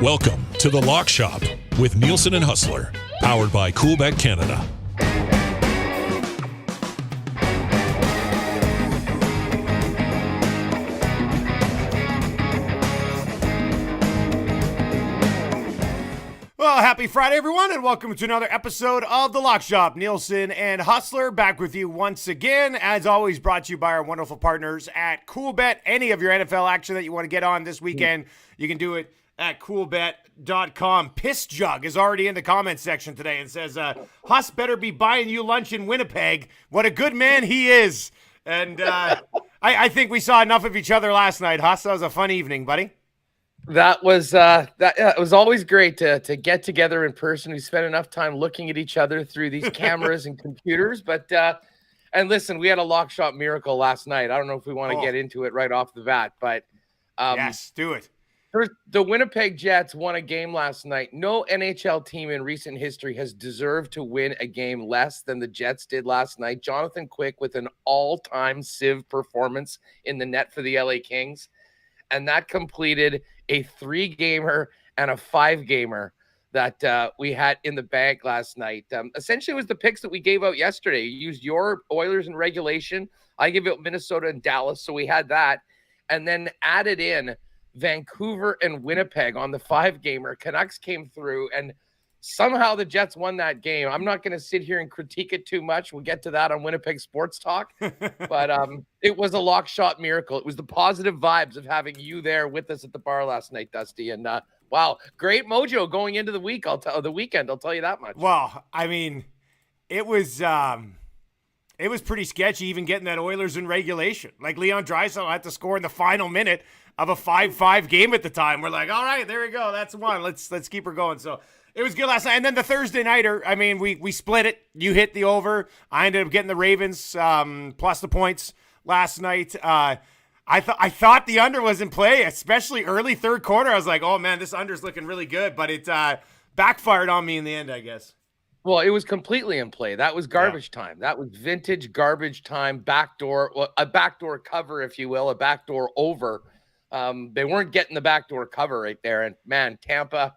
Welcome to the Lock Shop with Nielsen and Hustler, powered by Coolbet Canada. Well, happy Friday, everyone, and welcome to another episode of The Lock Shop. Nielsen and Hustler back with you once again. As always, brought to you by our wonderful partners at Coolbet. Any of your NFL action that you want to get on this weekend, you can do it at coolbet.com. Piss Jug is already in the comments section today and says, Huss better be buying you lunch in Winnipeg. What a good man he is. And I think we saw enough of each other last night, Huss. That was a fun evening, buddy. That was it was always great to get together in person. We spent enough time looking at each other through these cameras and computers. But and listen, we had a lock shop miracle last night. I don't know if we want to get into it right off the bat, but yes, do it. The Winnipeg Jets won a game last night. No NHL team in recent history has deserved to win a game less than the Jets did last night. Jonathan Quick with an all-time Civ performance in the net for the LA Kings. And that completed a 3-gamer and a 5-gamer that we had in the bank last night. Essentially, it was the picks that we gave out yesterday. You used your Oilers in regulation. I gave out Minnesota and Dallas, so we had that. And then added in Vancouver and Winnipeg on the 5-gamer. Canucks came through, and somehow the Jets won that game. I'm not going to sit here and critique it too much. We'll get to that on Winnipeg Sports Talk. But it was a lock shot miracle. It was the positive vibes of having you there with us at the bar last night, Dusty. And wow, great mojo going into the week. The weekend. I'll tell you that much. Well, I mean, it was pretty sketchy even getting that Oilers in regulation. Like Leon Draisaitl had to score in the final minute of a 5-5 game at the time. We're like, all right, there we go. That's one. Let's keep her going. So it was good last night. And then the Thursday nighter, I mean, we split it. You hit the over. I ended up getting the Ravens plus the points last night. I thought the under was in play, especially early third quarter. I was like, oh, man, this under's looking really good. But it backfired on me in the end, I guess. Well, it was completely in play. That was garbage time. That was vintage garbage time, a backdoor cover, if you will, a backdoor over. They weren't getting the backdoor cover right there. And, man, Tampa,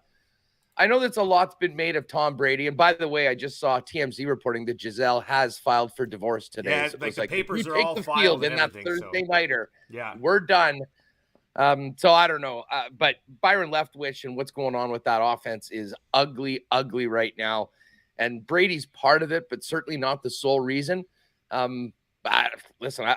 I know that's a lot's been made of Tom Brady. And, by the way, I just saw TMZ reporting that Giselle has filed for divorce today. Yeah, so like the papers are all the filed field and in that everything, Thursday nighter. Yeah. We're done. So I don't know. But Byron Leftwich and what's going on with that offense is ugly, ugly right now. And Brady's part of it, but certainly not the sole reason. Listen,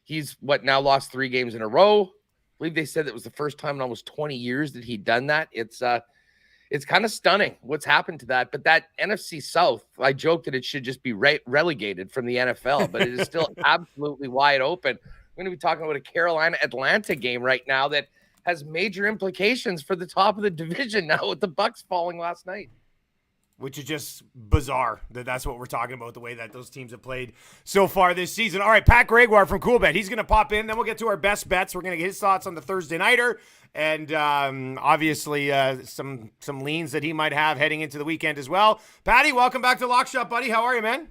he's now lost 3 games in a row. I believe they said that was the first time in almost 20 years that he'd done that. It's kind of stunning what's happened to that. But that NFC South, I joked that it should just be relegated from the NFL, but it is still absolutely wide open. We're going to be talking about a Carolina-Atlanta game right now that has major implications for the top of the division now with the Bucs falling last night. Which is just bizarre that's what we're talking about, the way that those teams have played so far this season. All right, Pat Gregoire from Coolbet. He's going to pop in. Then we'll get to our best bets. We're going to get his thoughts on the Thursday nighter and obviously some leans that he might have heading into the weekend as well. Patty, welcome back to Lock Shop, buddy. How are you, man?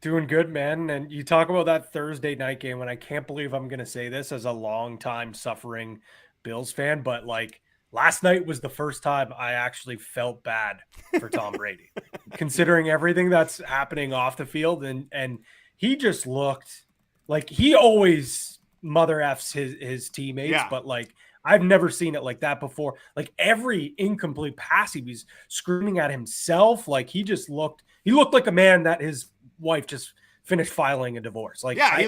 Doing good, man. And you talk about that Thursday night game, and I can't believe I'm going to say this as a long-time suffering Bills fan, but like, last night was the first time I actually felt bad for Tom Brady, considering everything that's happening off the field. And he just looked like he always mother F's his teammates, but like, I've never seen it like that before. Like every incomplete pass, he was screaming at himself. Like he looked like a man that his wife just finished filing a divorce. Like, yeah, he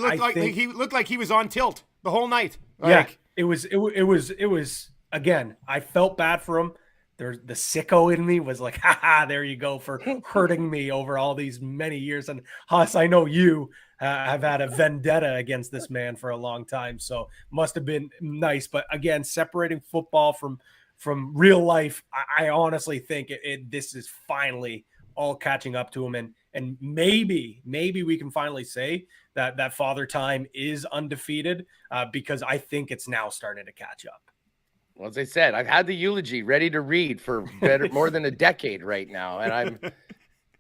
looked like he was on tilt the whole night. Like, it was. Again, I felt bad for him. The sicko in me was like, there you go for hurting me over all these many years. And Huss, I know you have had a vendetta against this man for a long time, so must have been nice. But again, separating football from real life, I honestly think this is finally all catching up to him. And maybe we can finally say that Father Time is undefeated because I think it's now starting to catch up. Well, as I said, I've had the eulogy ready to read for more than a decade right now. And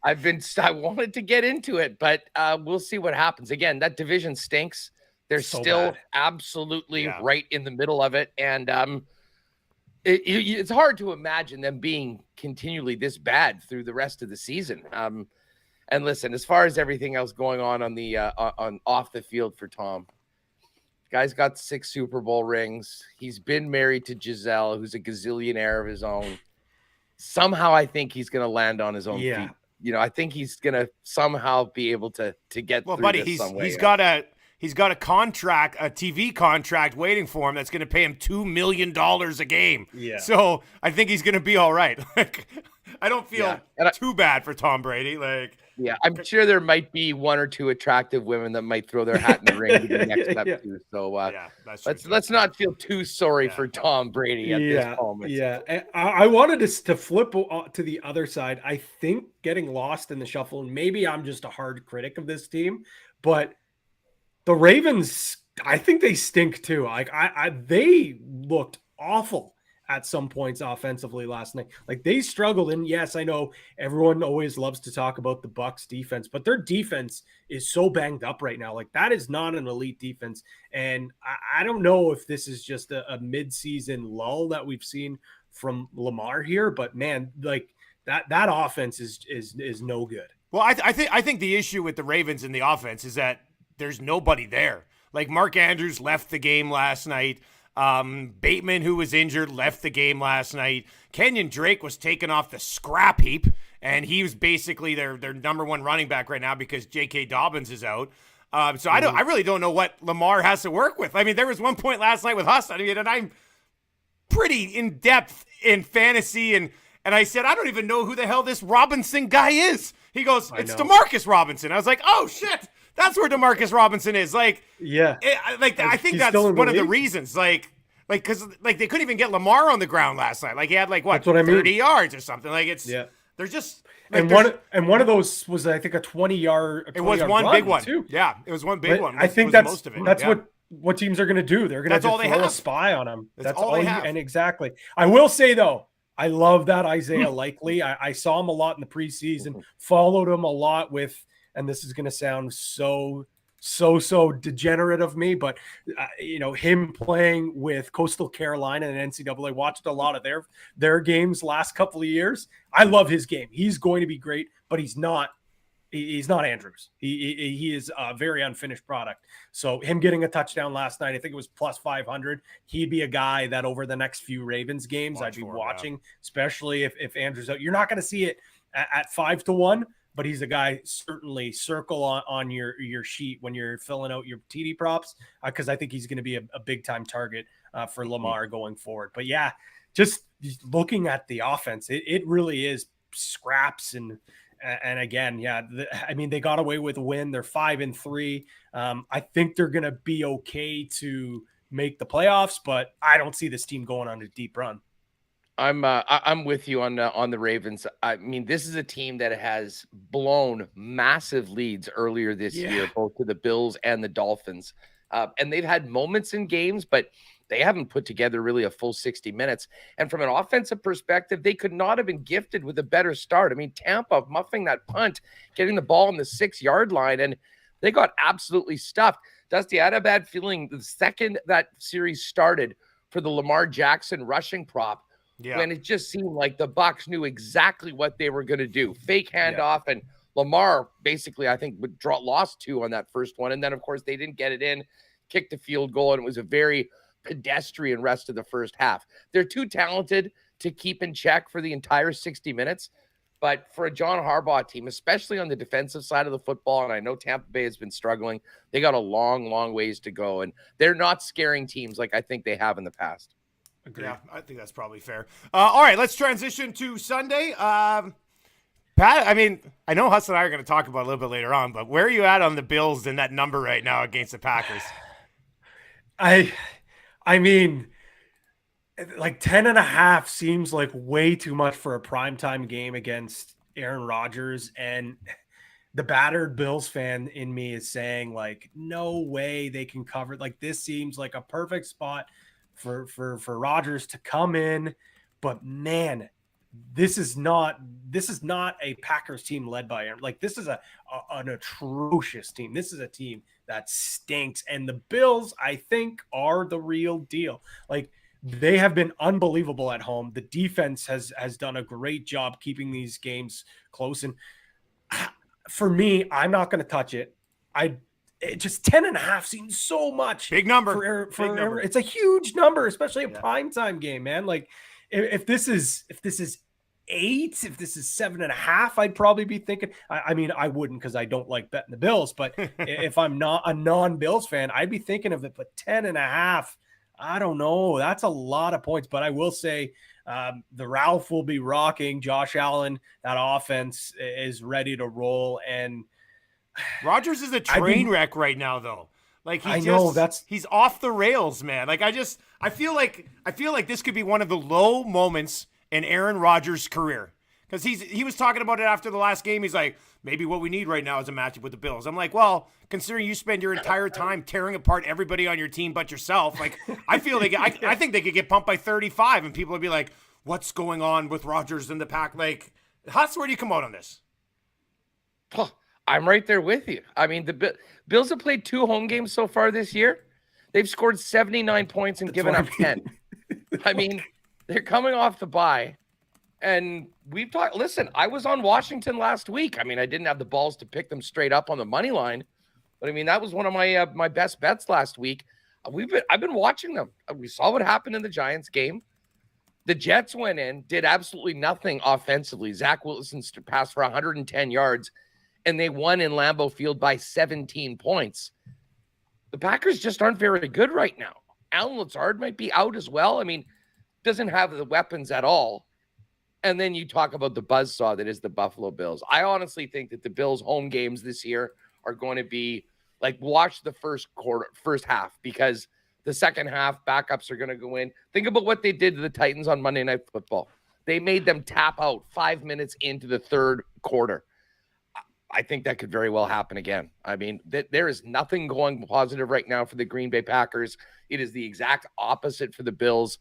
I wanted to get into it, but we'll see what happens. Again, that division stinks. They're still absolutely right in the middle of it. And It's hard to imagine them being continually this bad through the rest of the season. And listen, as far as everything else going on the on off the field for Tom, guy's got 6 Super Bowl rings. He's been married to Giselle, who's a gazillionaire of his own. Somehow, I think he's going to land on his own feet. I think he's going to somehow be able to get through buddy, this some way. He's got a contract, a TV contract waiting for him that's going to pay him $2 million a game. Yeah. So I think he's going to be all right. Like, I don't feel too bad for Tom Brady. Like, yeah, I'm sure there might be 1 or 2 attractive women that might throw their hat in the ring to the next step too. So let's not feel too sorry for Tom Brady at this moment. Yeah, and I wanted to flip to the other side. I think getting lost in the shuffle, and maybe I'm just a hard critic of this team, but the Ravens, I think they stink too. Like they looked awful at some points offensively last night. Like they struggled. And yes, I know everyone always loves to talk about the Bucs defense, but their defense is so banged up right now. Like that is not an elite defense. And I don't know if this is just a mid-season lull that we've seen from Lamar here, but man, like that offense is no good. Well, I think the issue with the Ravens in the offense is that there's nobody there. Like Mark Andrews left the game last night. Bateman, who was injured, left the game last night. Kenyon Drake was taken off the scrap heap, and he was basically their number 1 running back right now because J.K. Dobbins is out. So I really don't know what Lamar has to work with. I mean, there was one point last night with Huss. I mean, and I'm pretty in depth in fantasy, and I said I don't even know who the hell this Robinson guy is. He goes, it's DeMarcus Robinson. I was like, oh shit. That's where DeMarcus Robinson is. Like, I think that's one of the reasons. Because they couldn't even get Lamar on the ground last night. Like he had 30 yards or something. Like they're just. Like, one of those was I think a 20-yard. It was one big one too. Yeah, it was one big one. I think that's most of it. That's what teams are going to do. They're going to just throw a spy on them. That's all they have. And exactly. I will say though, I love that Isaiah Likely. I saw him a lot in the preseason. Followed him a lot with. And this is going to sound so degenerate of me, but him playing with Coastal Carolina and NCAA, watched a lot of their games last couple of years. I love his game. He's going to be great, but he's not Andrews. He is a very unfinished product. So him getting a touchdown last night, I think it was plus 500. He'd be a guy that over the next few Ravens games I'd be watching, especially if Andrews out. You're not going to see it at 5-1. But he's a guy certainly circle on your sheet when you're filling out your TD props because I think he's going to be a big time target for Lamar going forward. But yeah, just looking at the offense, it really is scraps and again, they got away with a win. They're 5-3. I think they're going to be okay to make the playoffs, but I don't see this team going on a deep run. I'm with you on the Ravens. I mean, this is a team that has blown massive leads earlier this year, both to the Bills and the Dolphins. And they've had moments in games, but they haven't put together really a full 60 minutes. And from an offensive perspective, they could not have been gifted with a better start. I mean, Tampa muffing that punt, getting the ball on the 6-yard line, and they got absolutely stuffed. Dusty, I had a bad feeling the second that series started for the Lamar Jackson rushing prop. Yeah. When it just seemed like the Bucs knew exactly what they were going to do. Fake handoff, and Lamar basically, I think, lost 2 on that first one. And then, of course, they didn't get it in, kicked a field goal, and it was a very pedestrian rest of the first half. They're too talented to keep in check for the entire 60 minutes. But for a John Harbaugh team, especially on the defensive side of the football, and I know Tampa Bay has been struggling, they got a long, long ways to go. And they're not scaring teams like I think they have in the past. Agreed. Yeah, I think that's probably fair. All right, let's transition to Sunday. Pat, I mean, I know Huss and I are going to talk about it a little bit later on, but where are you at on the Bills and that number right now against the Packers? I mean, like 10.5 seems like way too much for a primetime game against Aaron Rodgers. And the battered Bills fan in me is saying, like, no way they can cover. Like, this seems like a perfect spot for Rodgers to come in, but man, this is not a Packers team led by Aaron. Like, this is an atrocious team. This is a team that stinks, and the Bills, I think, are the real deal. Like, They have been unbelievable at home. The defense has done a great job keeping these games close. And for me, I'm not going to touch it. Just 10.5 seems so much. Big number. Big number. It's a huge number, especially a primetime game, man. Like if this is 8, if this is 7.5, I'd probably be thinking. I mean, I wouldn't because I don't like betting the Bills. But if I'm not a non-Bills fan, I'd be thinking of it. But 10.5, I don't know. That's a lot of points. But I will say the Ralph will be rocking. Josh Allen, that offense is ready to roll. And Rodgers is a train wreck right now, though. Like he's off the rails, man. Like I feel like this could be one of the low moments in Aaron Rodgers' career, because he was talking about it after the last game. He's like, maybe what we need right now is a matchup with the Bills. I'm like, well, considering you spend your entire time tearing apart everybody on your team but yourself, like I feel I think they could get pumped by 35, and people would be like, what's going on with Rodgers and the pack? Like, Huss, where do you come out on this? I'm right there with you. I mean, the Bills have played 2 home games so far this year. They've scored 79 points and given up 10. I mean, they're coming off the bye. And we've talked. Listen, I was on Washington last week. I mean, I didn't have the balls to pick them straight up on the money line, but I mean, that was one of my my best bets last week. I've been watching them. We saw what happened in the Giants game. The Jets went in, did absolutely nothing offensively. Zach Wilson passed for 110 yards. And they won in Lambeau Field by 17 points. The Packers just aren't very good right now. Alan Lazard might be out as well. I mean, doesn't have the weapons at all. And then you talk about the buzzsaw that is the Buffalo Bills. I honestly think that the Bills' home games this year are going to be like, watch the first half, because the second half backups are going to go in. Think about what they did to the Titans on Monday Night Football. They made them tap out 5 minutes into the third quarter. I think that could very well happen again. I mean, there is nothing going positive right now for the Green Bay Packers. It is the exact opposite for the Bills.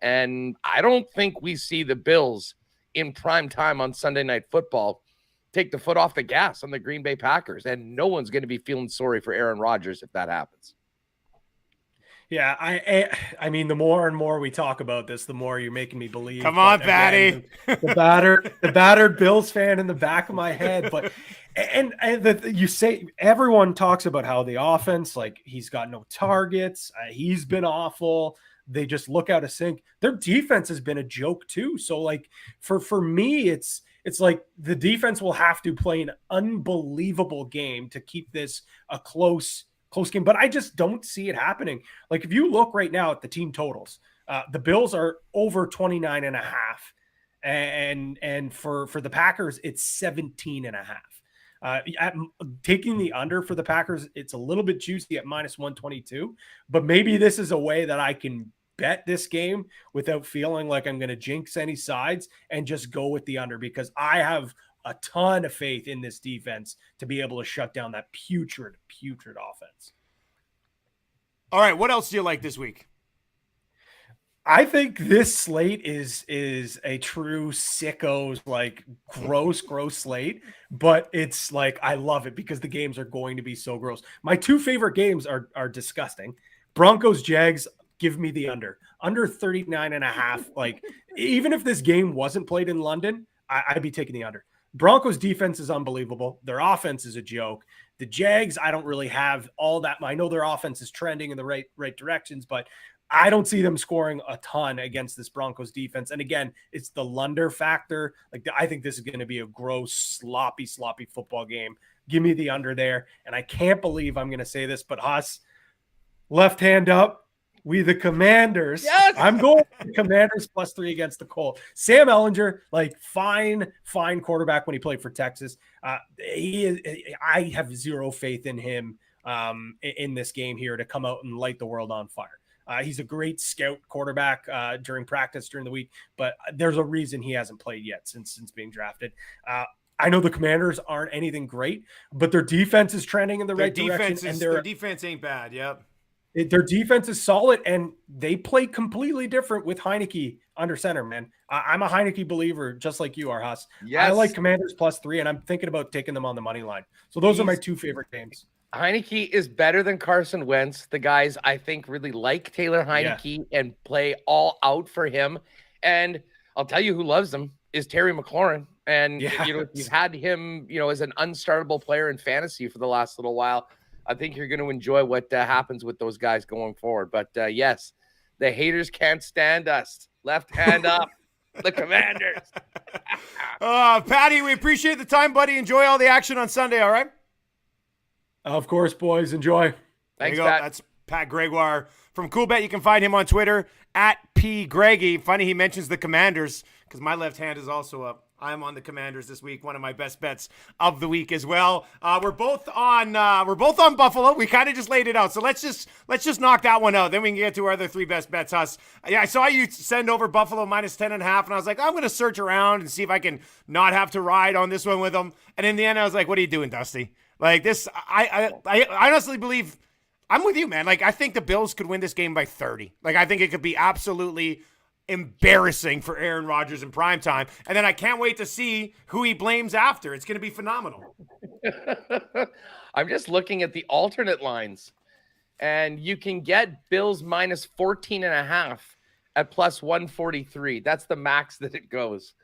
And I don't think we see the Bills in prime time on Sunday Night Football take the foot off the gas on the Green Bay Packers. And no one's going to be feeling sorry for Aaron Rodgers if that happens. Yeah, I mean, the more and more we talk about this, the more you're making me believe. Come on, Patty. The battered Bills fan in the back of my head. But you say everyone talks about how the offense, like, he's got no targets. He's been awful. They just look out of sync. Their defense has been a joke too. So, like, for me, it's like the defense will have to play an unbelievable game to keep this a close game, but I just don't see it happening. Like, if you look right now at the team totals, the Bills are over 29.5, and for the Packers, it's 17.5. Taking the under for the Packers, it's a little bit juicy at -122, but maybe this is a way that I can bet this game without feeling like I'm going to jinx any sides and just go with the under, because I have a ton of faith in this defense to be able to shut down that putrid offense. All right, what else do you like this week? I think this slate is a true sickos, like, gross slate, but it's like, I love it because the games are going to be so gross. My 2 favorite games are disgusting. Broncos Jags, give me the under 39.5. Like, even if this game wasn't played in London, I'd be taking the under. Broncos defense is unbelievable. Their offense is a joke. The Jags, I don't really have all that. I know their offense is trending in the right directions, but I don't see them scoring a ton against this Broncos defense. And again, it's the Lunder factor. Like, I think this is going to be a gross, sloppy football game. Give me the under there. And I can't believe I'm going to say this, but Huss, left hand up. We the Commanders. Yes! I'm going Commanders +3 against the Colts. Sam Ehlinger, like, fine quarterback when he played for Texas. I have zero faith in him in this game here to come out and light the world on fire. He's a great scout quarterback during practice during the week, but there's a reason he hasn't played yet since being drafted. I know the Commanders aren't anything great, but their defense is trending in the right direction. And their defense ain't bad. Yep. Their defense is solid, and they play completely different with Heineke under center, man. I'm a Heineke believer, just like you are, Huss. Yes. I like Commanders +3, and I'm thinking about taking them on the money line. So those are my 2 favorite games. Heineke is better than Carson Wentz. The guys, I think, really like Taylor Heineke and play all out for him. And I'll tell you who loves him is Terry McLaurin. And, you've had him, as an unstartable player in fantasy for the last little while. I think you're going to enjoy what happens with those guys going forward. But, yes, the haters can't stand us. Left hand up, the Commanders. Patty, we appreciate the time, buddy. Enjoy all the action on Sunday, all right? Of course, boys. Enjoy. Thanks, Pat. That's Pat Gregoire from Coolbet. You can find him on Twitter at @PGreggy. Funny he mentions the Commanders because my left hand is also up. I'm on the Commanders this week. One of my best bets of the week as well. We're both on Buffalo. We kind of just laid it out. So let's just knock that one out. Then we can get to our other three best bets. Us. Yeah, I saw you send over Buffalo -10.5, and I was like, I'm going to search around and see if I can not have to ride on this one with them. And in the end, I was like, what are you doing, Dusty? Like this, I honestly believe I'm with you, man. Like I think the Bills could win this game by 30. Like I think it could be absolutely embarrassing for Aaron Rodgers in prime time. And then I can't wait to see who he blames after. It's going to be phenomenal. I'm just looking at the alternate lines, and you can get Bills -14.5 at +143. That's the max that it goes.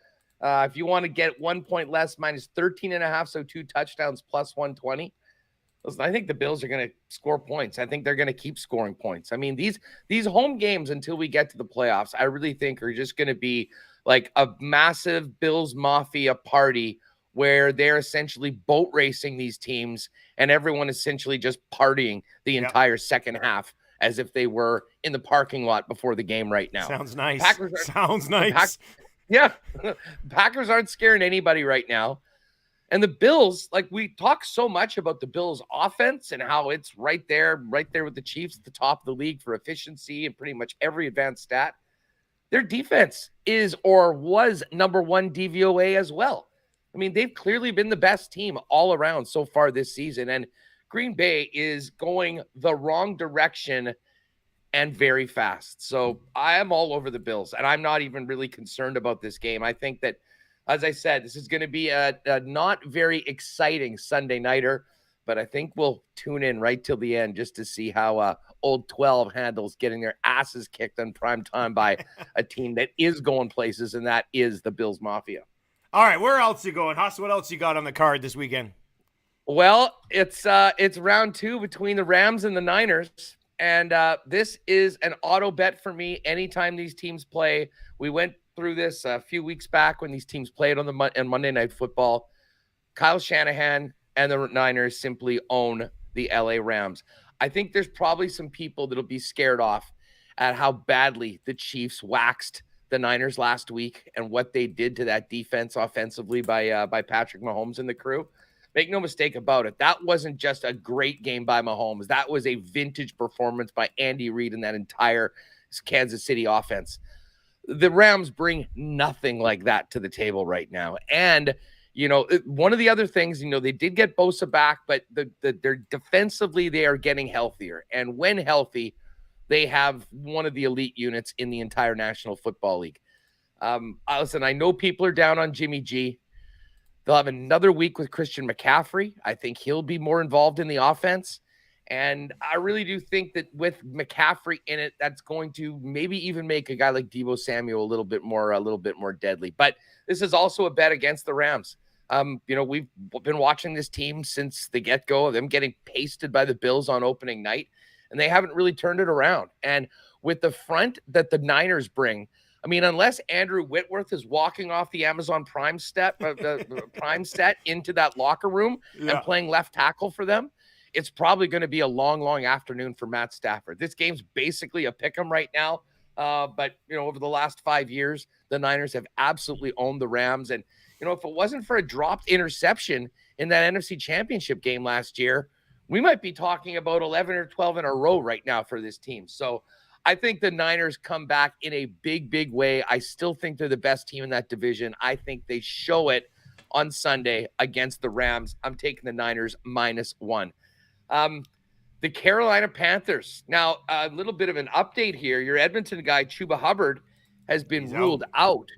If you want to get 1 point less, -13.5, so 2 touchdowns +120. Listen, I think the Bills are going to score points. I think they're going to keep scoring points. I mean, these home games until we get to the playoffs, I really think are just going to be like a massive Bills Mafia party where they're essentially boat racing these teams and everyone essentially just partying the entire second half as if they were in the parking lot before the game right now. Sounds nice. Sounds nice. Yeah. Packers aren't scaring anybody right now. And the Bills, like we talk so much about the Bills offense and how it's right there with the Chiefs at the top of the league for efficiency and pretty much every advanced stat. Their defense is or was number 1 DVOA as well. I mean, they've clearly been the best team all around so far this season. And Green Bay is going the wrong direction and very fast. So I am all over the Bills, and I'm not even really concerned about this game. I think that, as I said, this is going to be a not very exciting Sunday nighter, but I think we'll tune in right till the end just to see how Old 12 handles getting their asses kicked on prime time by a team that is going places, and that is the Bills Mafia. All right, where else you going? Huss, what else you got on the card this weekend? Well, it's round 2 between the Rams and the Niners. And this is an auto bet for me anytime these teams play. We went through this a few weeks back when these teams played on Monday Night Football. Kyle Shanahan and the Niners simply own the LA Rams. I think there's probably some people that'll be scared off at how badly the Chiefs waxed the Niners last week and what they did to that defense offensively by Patrick Mahomes and the crew. Make no mistake about it. That wasn't just a great game by Mahomes. That was a vintage performance by Andy Reid and that entire Kansas City offense. The Rams bring nothing like that to the table right now. And, one of the other things, they did get Bosa back, but they're defensively, they are getting healthier. And when healthy, they have one of the elite units in the entire National Football League. Listen, I know people are down on Jimmy G. They'll have another week with Christian McCaffrey. I think he'll be more involved in the offense. And I really do think that with McCaffrey in it, that's going to maybe even make a guy like Deebo Samuel a little bit more deadly. But this is also a bet against the Rams. We've been watching this team since the get-go of them getting pasted by the Bills on opening night, and they haven't really turned it around. And with the front that the Niners bring, I mean, unless Andrew Whitworth is walking off the Amazon Prime set into that locker room and playing left tackle for them, it's probably going to be a long, long afternoon for Matt Stafford. This game's basically a pick 'em right now. But over the last 5 years, the Niners have absolutely owned the Rams. And, if it wasn't for a dropped interception in that NFC Championship game last year, we might be talking about 11 or 12 in a row right now for this team. So I think the Niners come back in a big, big way. I still think they're the best team in that division. I think they show it on Sunday against the Rams. I'm taking the Niners -1. The Carolina Panthers. Now, a little bit of an update here. Your Edmonton guy, Chuba Hubbard, has been ruled out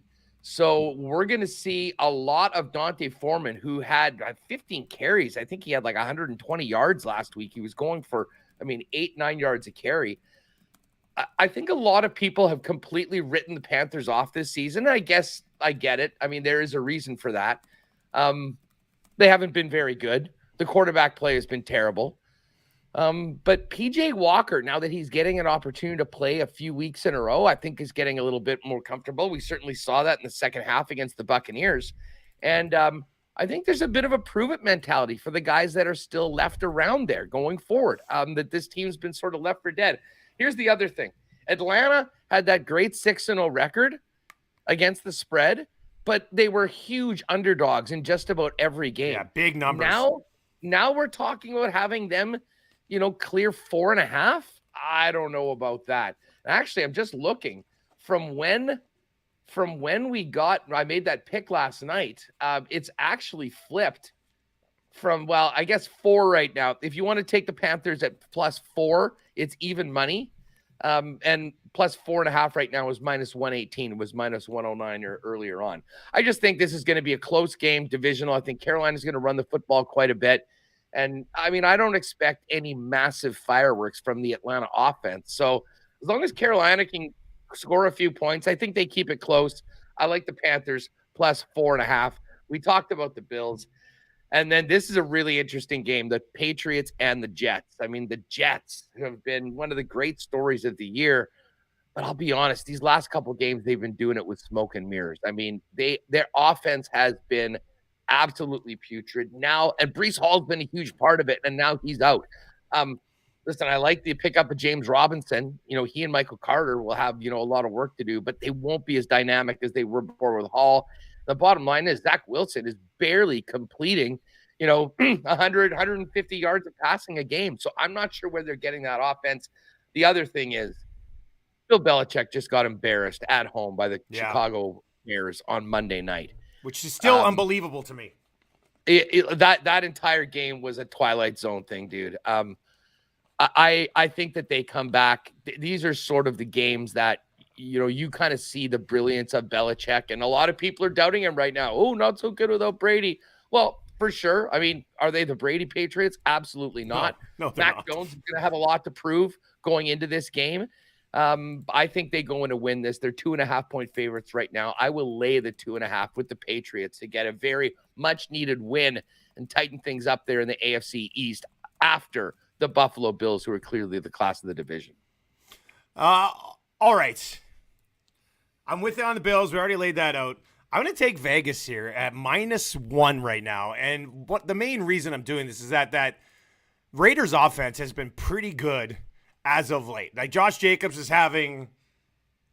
So we're going to see a lot of Dante Foreman, who had 15 carries. I think he had like 120 yards last week. He was going for, 8-9 yards a carry. I think a lot of people have completely written the Panthers off this season. I guess I get it. There is a reason for that. They haven't been very good. The quarterback play has been terrible. But PJ Walker, now that he's getting an opportunity to play a few weeks in a row, I think is getting a little bit more comfortable. We certainly saw that in the second half against the Buccaneers. And I think there's a bit of a prove it mentality for the guys that are still left around there going forward, that this team's been sort of left for dead. Here's the other thing. Atlanta had that great 6-0 record against the spread, but they were huge underdogs in just about every game. Yeah, big numbers. Now we're talking about having them clear 4.5. I don't know about that. Actually, I'm just looking from when I made that pick last night. It's actually flipped from, I guess 4 right now. If you want to take the Panthers at +4, it's even money. And +4.5 right now is -118. It was -109 earlier on. I just think this is going to be a close game, divisional. I think Carolina's going to run the football quite a bit. And I don't expect any massive fireworks from the Atlanta offense. So as long as Carolina can score a few points, I think they keep it close. I like the Panthers +4.5. We talked about the Bills. And then this is a really interesting game, the Patriots and the Jets. The Jets have been one of the great stories of the year. But I'll be honest, these last couple of games, they've been doing it with smoke and mirrors. Their offense has been absolutely putrid now, and Breece Hall's been a huge part of it, and now he's out. Listen, I like the pickup of James Robinson. He and Michael Carter will have, a lot of work to do, but they won't be as dynamic as they were before with Hall. The bottom line is Zach Wilson is barely completing, 100, 150 yards of passing a game. So I'm not sure where they're getting that offense. The other thing is Bill Belichick just got embarrassed at home by the Chicago Bears on Monday night. Which is still unbelievable to me. That entire game was a Twilight Zone thing, dude. I think that they come back. These are sort of the games that, you kind of see the brilliance of Belichick, and a lot of people are doubting him right now. Oh, not so good without Brady. Well, for sure. Are they the Brady Patriots? Absolutely not. No, Mac Jones is going to have a lot to prove going into this game. I think they go in to win this. They're 2.5-point favorites right now. I will lay the 2.5 with the Patriots to get a very much needed win and tighten things up there in the AFC East after the Buffalo Bills, who are clearly the class of the division. All right. I'm with you on the Bills. We already laid that out. I'm going to take Vegas here at -1 right now. And what the main reason I'm doing this is that Raiders offense has been pretty good as of late. Like, Josh Jacobs is having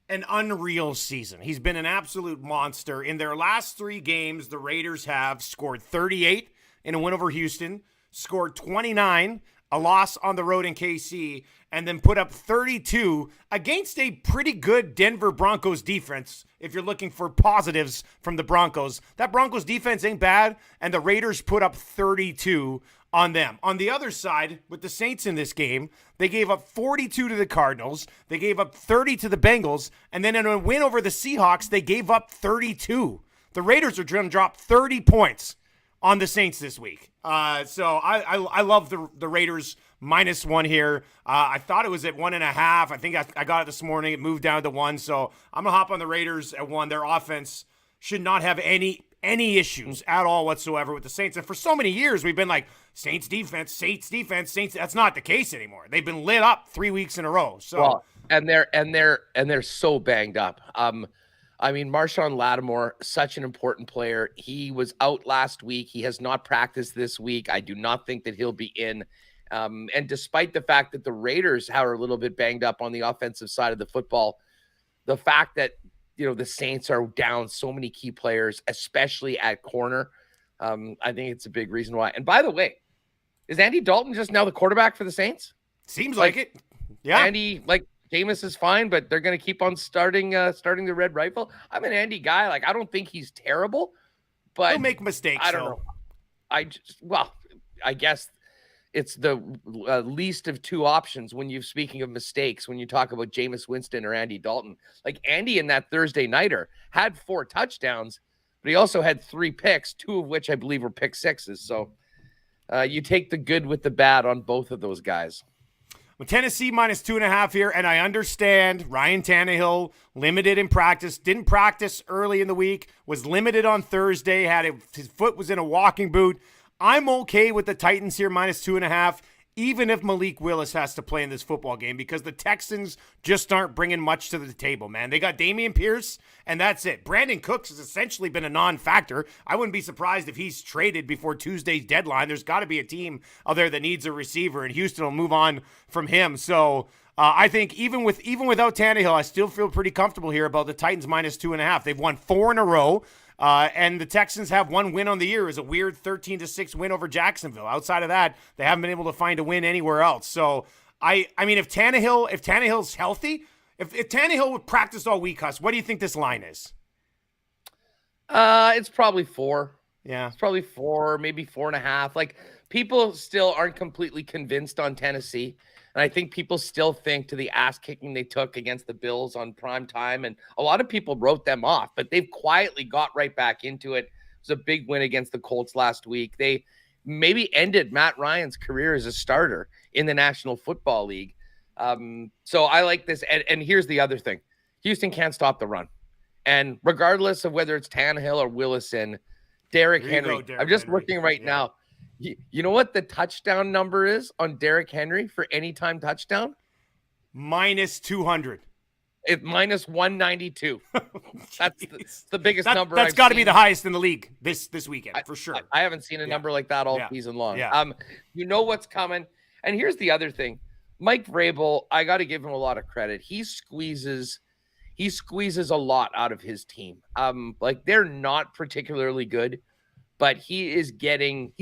an unreal season. He's been an absolute monster. In their last 3 games, the Raiders have scored 38 in a win over Houston, scored 29, a loss on the road in KC, and then put up 32 against a pretty good Denver Broncos defense. If you're looking for positives from the Broncos, that Broncos defense ain't bad, and the Raiders put up 32 on them. On the other side, with the Saints in this game, they gave up 42 to the Cardinals, they gave up 30 to the Bengals, and then in a win over the Seahawks, they gave up 32. The Raiders are going to drop 30 points on the Saints this week. So I love the Raiders -1 here. I thought it was at 1.5. I think I got it this morning. It moved down to 1. So I'm going to hop on the Raiders at 1. Their offense should not have any issues at all whatsoever with the Saints. And for so many years, we've been like, Saints defense. That's not the case anymore. They've been lit up 3 weeks in a row. So and they're so banged up. Marshawn Lattimore, such an important player. He was out last week. He has not practiced this week. I do not think that he'll be in. And despite the fact that the Raiders are a little bit banged up on the offensive side of the football, the fact that, the Saints are down so many key players, especially at corner, I think it's a big reason why. And by the way, is Andy Dalton just now the quarterback for the Saints? Seems like it. Yeah. Andy, Jameis is fine, but they're going to keep on starting the Red Rifle. I'm an Andy guy. I don't think he's terrible, but he'll make mistakes. I don't know. I guess it's the least of two options when you're speaking of mistakes, when you talk about Jameis Winston or Andy Dalton. Like Andy in that Thursday nighter had 4 touchdowns, but he also had 3 picks, 2 of which I believe were pick sixes. So you take the good with the bad on both of those guys. Well, Tennessee -2.5 here, and I understand Ryan Tannehill limited in practice, didn't practice early in the week, was limited on Thursday, his foot was in a walking boot. I'm okay with the Titans here -2.5, even if Malik Willis has to play in this football game, because the Texans just aren't bringing much to the table, man. They got Dameon Pierce, and that's it. Brandon Cooks has essentially been a non-factor. I wouldn't be surprised if he's traded before Tuesday's deadline. There's got to be a team out there that needs a receiver, and Houston will move on from him. So I think even without Tannehill, I still feel pretty comfortable here about the Titans -2.5. They've won 4 in a row. And the Texans have 1 win on the year, is a weird 13-6 win over Jacksonville. Outside of that, they haven't been able to find a win anywhere else. So I mean, if Tannehill's healthy, if Tannehill would practice all week, Huss, what do you think this line is? It's probably 4. Yeah, it's probably 4, maybe 4.5. Like people still aren't completely convinced on Tennessee. And I think people still think to the ass kicking they took against the Bills on prime time. And a lot of people wrote them off, but they've quietly got right back into it. It was a big win against the Colts last week. They maybe ended Matt Ryan's career as a starter in the National Football League. So I like this. And here's the other thing. Houston can't stop the run. And regardless of whether it's Tannehill or Willison, Derrick Henry, I'm just looking right now. You know what the touchdown number is on Derrick Henry for anytime touchdown? -200. It's -192. That's the biggest number. That's got to be the highest in the league this weekend, for sure. I haven't seen a number like that all season long. Yeah. You know what's coming. And here's the other thing. Mike Vrabel, I got to give him a lot of credit. He squeezes a lot out of his team. Like they're not particularly good, but he's getting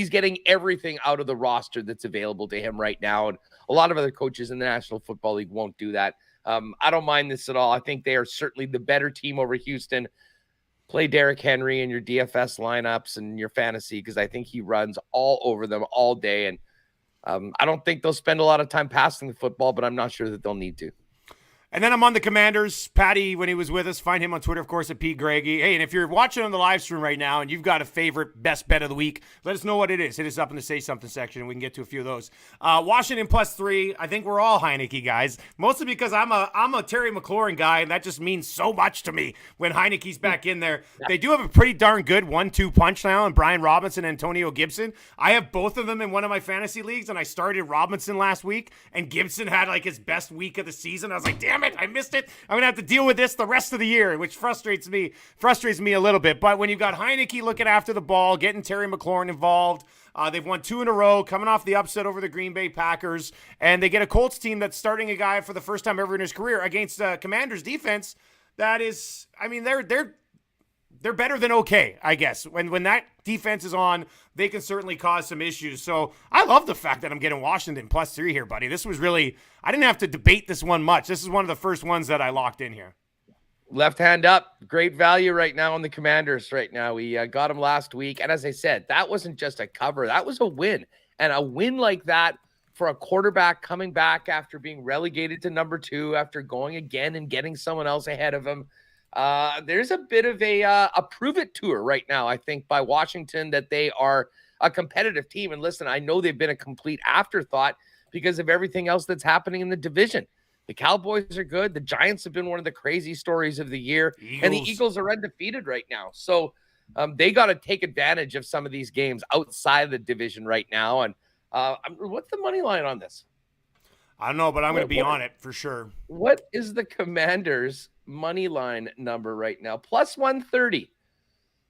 everything out of the roster that's available to him right now. And a lot of other coaches in the National Football League won't do that. I don't mind this at all. I think they are certainly the better team over Houston. Play Derrick Henry in your DFS lineups and your fantasy, because I think he runs all over them all day. And I don't think they'll spend a lot of time passing the football, but I'm not sure that they'll need to. And then I'm on the Commanders. Patty, when he was with us, find him on Twitter, of course, at P. Greggy. Hey, and if you're watching on the live stream right now and you've got a favorite best bet of the week, let us know what it is. Hit us up in the Say Something section, and we can get to a few of those. Washington +3. I think we're all Heineke guys, mostly because I'm a Terry McLaurin guy, and that just means so much to me when Heineke's back in there. Yeah. They do have a pretty darn good 1-2 punch now, and Brian Robinson and Antonio Gibson. I have both of them in one of my fantasy leagues, and I started Robinson last week, and Gibson had like his best week of the season. I was like, damn it, I missed it. I'm going to have to deal with this the rest of the year, which frustrates me a little bit. But when you've got Heineke looking after the ball, getting Terry McLaurin involved, they've won 2 in a row, coming off the upset over the Green Bay Packers, and they get a Colts team that's starting a guy for the first time ever in his career against Commanders defense. That is, I mean, they're better than okay, I guess. When that defense is on, they can certainly cause some issues. So I love the fact that I'm getting Washington +3 here, buddy. This was really, I didn't have to debate this one much. This is one of the first ones that I locked in here. Left hand up. Great value right now on the Commanders right now. We got them last week. And as I said, that wasn't just a cover. That was a win. And a win like that for a quarterback coming back after being relegated to number 2, after going again and getting someone else ahead of him. There's a bit of a prove it tour right now, I think, by Washington, that they are a competitive team. And listen, I know they've been a complete afterthought because of everything else that's happening in the division. The Cowboys are good. The Giants have been one of the crazy stories of the year. And the Eagles are undefeated right now. So they got to take advantage of some of these games outside of the division right now. And what's the money line on this? I don't know, but I'm going to be on it for sure. What is the Commanders' money line number right now? +130.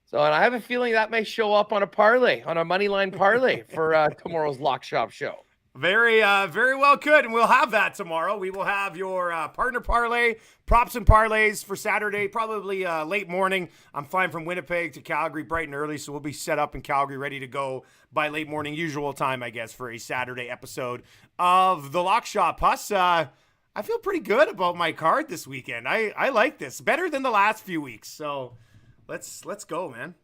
So, and I have a feeling that may show up on a parlay, on a money line parlay for tomorrow's Lock Shop show. Very well could, and we'll have that tomorrow. We will have your partner parlay, props and parlays for Saturday, probably late morning. I'm flying from Winnipeg to Calgary bright and early, so we'll be set up in Calgary, ready to go by late morning, usual time, I guess, for a Saturday episode of the Lock Shop. Plus, I feel pretty good about my card this weekend. I like this better than the last few weeks. So let's go, man.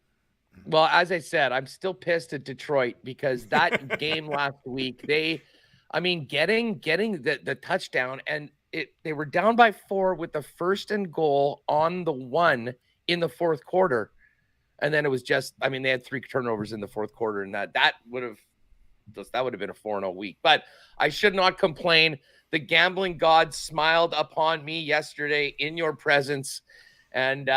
Well, as I said, I'm still pissed at Detroit because that game last week, getting the touchdown, and they were down by 4 with the first and goal on the 1 in the fourth quarter. And then it was just, they had 3 turnovers in the fourth quarter, and that would have been a 4-0 week. But I should not complain. The gambling gods smiled upon me yesterday in your presence, and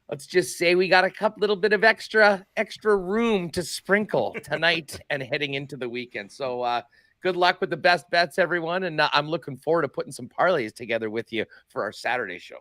let's just say we got a little bit of extra room to sprinkle tonight and heading into the weekend. So good luck with the best bets, everyone. And I'm looking forward to putting some parlays together with you for our Saturday show.